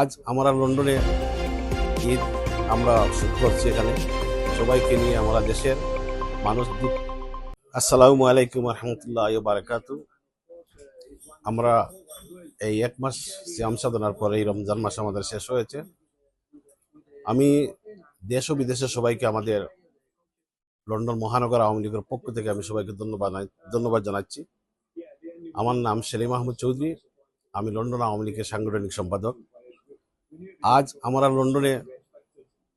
আজ আমরা লন্ডনে ঈদ আমরা শুরু করছি। এখানে সবাইকে নিয়ে আমরা দেশের মানুষ। আসসালামু আলাইকুম রহমতুল্লাহ বারাকাতু। আমরা এই এক মাস সিয়াম সাধনার পরে এই রমজান মাস আমাদের শেষ হয়েছে। আমি দেশ ও বিদেশে সবাইকে, আমাদের লন্ডন মহানগর আওয়ামী লীগের পক্ষ থেকে আমি সবাইকে ধন্যবাদ জানাচ্ছি। আমার নাম সেলিম আহমদ চৌধুরী, আমি লন্ডন আওয়ামী লীগের সাংগঠনিক সম্পাদক। আজ আমরা লন্ডনে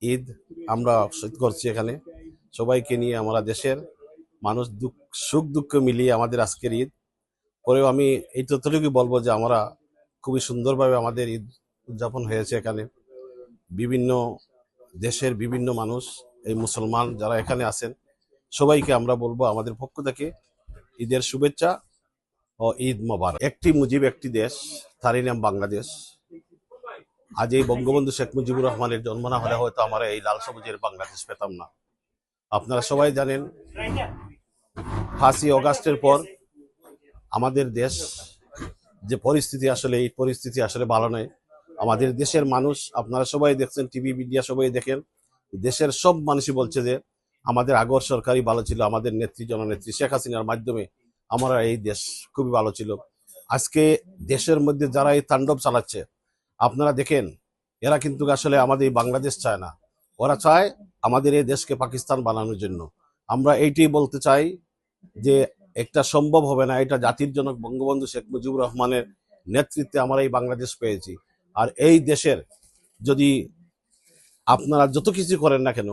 ঈদ আমরা শুরু করছি। এখানে সবাইকে নিয়ে আমরা দেশের মানুষ সুখ দুঃখ মিলিয়ে আমাদের আজকের ঈদ। পরেও আমি এই তথ্যটুকু বলবো যে আমরা খুবই সুন্দরভাবে আমাদের ঈদ উদযাপন হয়েছে। এখানে বিভিন্ন দেশের বিভিন্ন মানুষ, এই মুসলমান যারা এখানে আছেন সবাইকে আমরা বলবো আমাদের পক্ষ থেকে ঈদের শুভেচ্ছা ও ঈদ মোবারক। একটি মুজিব একটি দেশ, তারই নাম বাংলাদেশ। আজ এই বঙ্গবন্ধু শেখ মুজিবুর রহমানের জন্ম না হলে হয়তো আমরা এই লাল সবুজের বাংলাদেশ পেতাম না। আপনারা সবাই জানেন 5ই অগাস্টের পর আমাদের দেশ যে পরিস্থিতি, আসলে এই পরিস্থিতি আসলে ভালো নয়। আমাদের দেশের মানুষ, আপনারা সবাই দেখছেন, টিভি মিডিয়া সবাই দেখেন, দেশের সব মানুষই বলছে যে আমাদের আগর সরকারই ভালো ছিল, আমাদের নেত্রী জননেত্রী শেখ হাসিনার মাধ্যমে আমরা এই দেশ খুবই ভালো ছিল। আজকে দেশের মধ্যে যারা এই তাণ্ডব চালাচ্ছে আপনারা দেখেন, এরা কিন্তু আসলে আমাদের এই বাংলাদেশ চায় না, ওরা চায় আমাদের এই দেশকে পাকিস্তান বানানোর জন্য। আমরা এইটাই বলতে চাই যে একটা সম্ভব হবে না। এটা জাতির জনক বঙ্গবন্ধু শেখ মুজিবুর রহমানের নেতৃত্বে আমরা এই বাংলাদেশ পেয়েছি। আর এই দেশের যদি আপনারা যত কিছু করেন না কেন,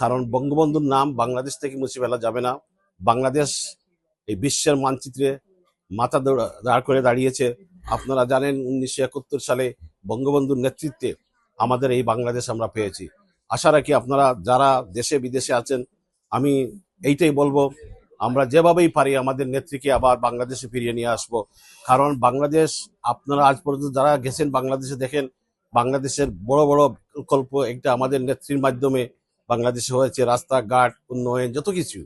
কারণ বঙ্গবন্ধুর নাম বাংলাদেশ থেকে মুছে ফেলা যাবে না। বাংলাদেশ এই বিশ্বের মানচিত্রে মাথা দাঁড় করে দাঁড়িয়েছে। আপনারা জানেন 1971 সালে বঙ্গবন্ধুর নেতৃত্বে আমাদের এই বাংলাদেশ আমরা পেয়েছি। আশা রাখি আপনারা যারা দেশে বিদেশে আছেন, আমি এইটাই বলবো, আমরা যেভাবেই পারি আমাদের নেত্রীকে আবার বাংলাদেশে ফিরিয়ে নিয়ে আসবো। কারণ বাংলাদেশ, আপনারা আজ পর্যন্ত যারা গেছেন বাংলাদেশে দেখেন, বাংলাদেশের বড় বড় প্রকল্প একটা আমাদের নেত্রীর মাধ্যমে বাংলাদেশে হয়েছে, রাস্তাঘাট উন্নয়ন যত কিছু।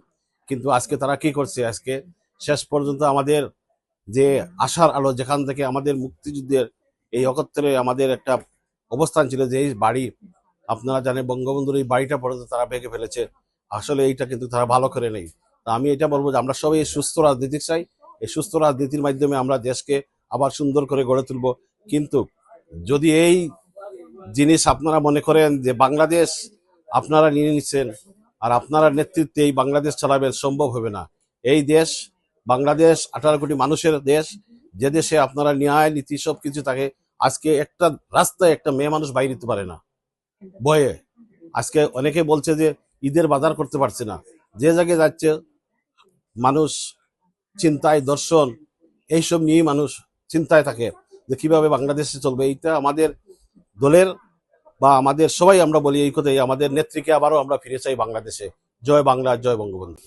কিন্তু আজকে তারা কি করছে, আজকে শেষ পর্যন্ত আমাদের যে আশার আলো, যেখান থেকে আমাদের মুক্তিযুদ্ধের এই 71-এ আমাদের একটা অবস্থান ছিল, যে এই বাড়ি, আপনারা জানেন বঙ্গবন্ধুর এই বাড়িটা পর্যন্ত তারা ভেঙে ফেলেছে। আসলে এইটা কিন্তু তারা ভালো করে নেই। তা আমি এটা বলবো যে আমরা সবাই সুস্থ রাজনীতি চাই। এই সুস্থ রাজনীতির মাধ্যমে আমরা দেশকে আবার সুন্দর করে গড়ে তুলব। কিন্তু যদি এই জিনিস আপনারা মনে করেন যে বাংলাদেশ আপনারা নিয়ে নিচ্ছেন আর আপনারা নেতৃত্বে এই বাংলাদেশ চালাবেন, সম্ভব হবে না। এই দেশ বাংলাদেশ 18 কোটি মানুষের দেশ, যে দেশে আপনারা ন্যায় নীতি সবকিছু থাকে। আজকে একটা রাস্তায় একটা মেয়ে মানুষ বাইরে দিতে পারে না ভয়ে। আজকে অনেকে বলছে যে ঈদের বাজার করতে পারছে না। যে জায়গায় যাচ্ছে মানুষ চিন্তায়, দর্শন এইসব নিয়েই মানুষ চিন্তায় থাকে যে কিভাবে বাংলাদেশে চলবে। এইটা আমাদের দলের বা আমাদের সবাই আমরা বলি এই কথাই, আমাদের নেত্রীকে আবারও আমরা ফিরে চাই বাংলাদেশে। জয় বাংলা, জয় বঙ্গবন্ধু।